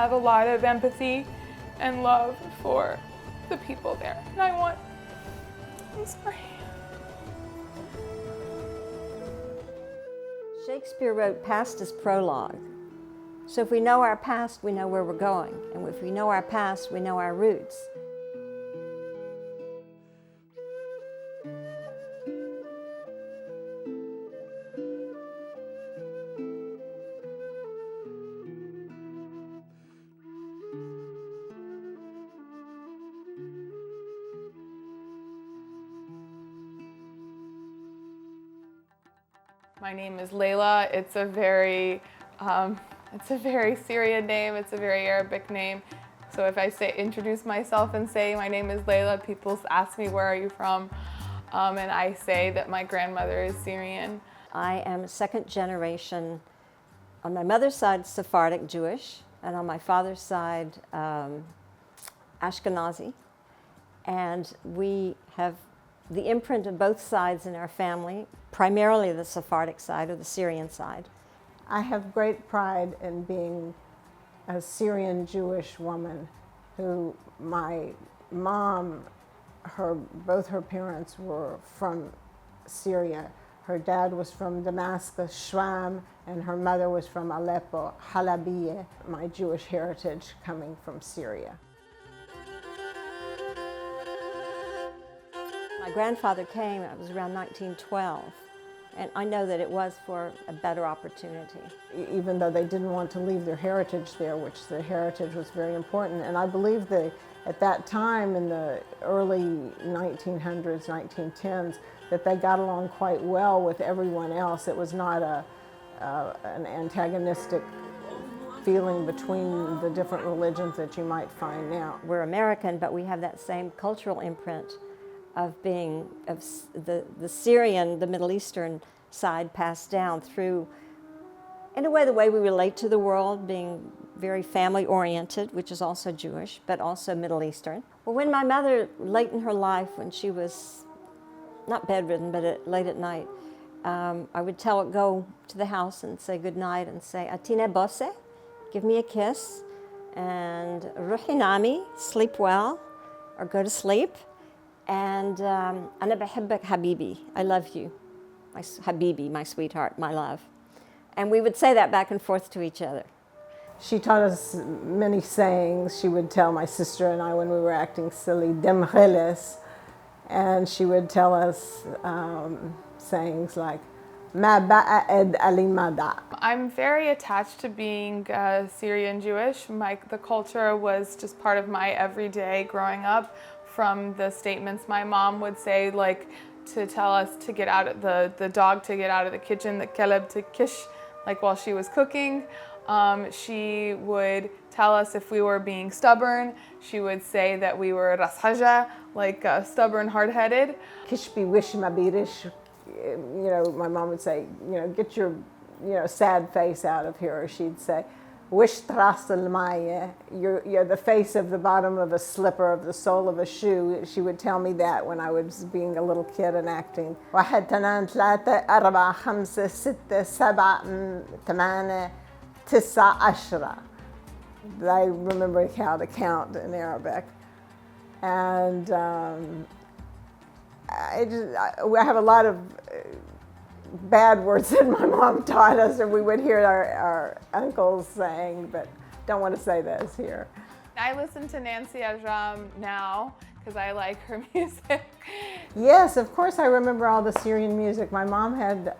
have a lot of empathy and love for the people there. And I'm sorry. Shakespeare wrote past as prologue. So if we know our past, we know where we're going. And if we know our past, we know our roots. My name is Layla. It's a very Syrian name. It's a very Arabic name. So if I introduce myself and say my name is Layla, people ask me where are you from, and I say that my grandmother is Syrian. I am second generation, on my mother's side Sephardic Jewish, and on my father's side Ashkenazi. And we have the imprint of both sides in our family, primarily the Sephardic side or the Syrian side. I have great pride in being a Syrian Jewish woman who, my mom, both her parents were from Syria. Her dad was from Damascus, Sham, and her mother was from Aleppo, Halabiya, my Jewish heritage coming from Syria. My grandfather came, it was around 1912, and I know that it was for a better opportunity. Even though they didn't want to leave their heritage there, which their heritage was very important, and I believe at that time in the early 1900s, 1910s, that they got along quite well with everyone else. It was not an antagonistic feeling between the different religions that you might find now. We're American, but we have that same cultural imprint of being the Syrian, the Middle Eastern side passed down through, in a way, the way we relate to the world, being very family-oriented, which is also Jewish, but also Middle Eastern. Well, when my mother, late in her life, when she was not bedridden, but late at night, I would go to the house and say goodnight and say, Atine Bose, give me a kiss, and Ruhi Nami, sleep well, or go to sleep. And أنا بحبك حبيبي, I love you, my habibi, my sweetheart, my love. And we would say that back and forth to each other. She taught us many sayings. She would tell my sister and I when we were acting silly, dem ghilis, and she would tell us sayings like, Ma ba'ad ali mada. I'm very attached to being Syrian Jewish. The culture was just part of my everyday growing up. From the statements my mom would say, like to tell us to get out of the dog to get out of the kitchen, the keleb to kish, like while she was cooking. She would tell us if we were being stubborn. She would say that we were rashaja, like stubborn, hard-headed. Kishbi wish mabirish, my mom would say, get your, sad face out of here. Or she'd say, wish trasal maya, you're the face of the bottom of a slipper, of the sole of a shoe. She would tell me that when I was being a little kid and acting. واحد اثنين ثلاثة أربعة خمسة ستة سبعة ثمانية تسعة عشرة. I remember how to count in Arabic. And I have a lot of bad words that my mom taught us, and we would hear our uncles saying, but don't want to say those here. I listen to Nancy Ajram now because I like her music. Yes, of course I remember all the Syrian music. My mom had,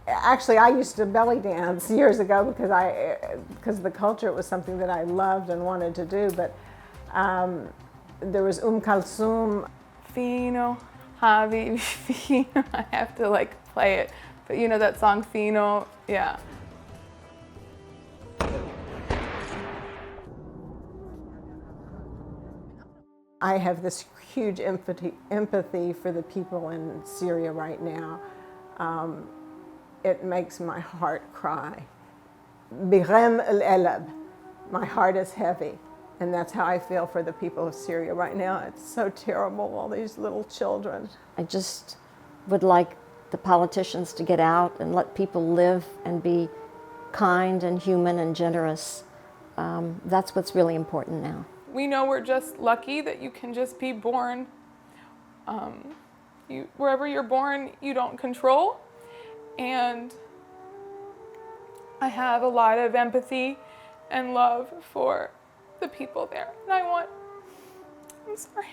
actually I used to belly dance years ago because the culture was something that I loved and wanted to do, but there was Kalsum. Fino. Habibi, I have to play it, but that song Fino, yeah. I have this huge empathy for the people in Syria right now. It makes my heart cry. Bighem el-elab, my heart is heavy. And that's how I feel for the people of Syria right now. It's so terrible, all these little children. I just would like the politicians to get out and let people live and be kind and human and generous that's what's really important now. We know we're just lucky that you can just be born. Wherever you're born, you don't control. And I have a lot of empathy and love for the people there. And I'm sorry.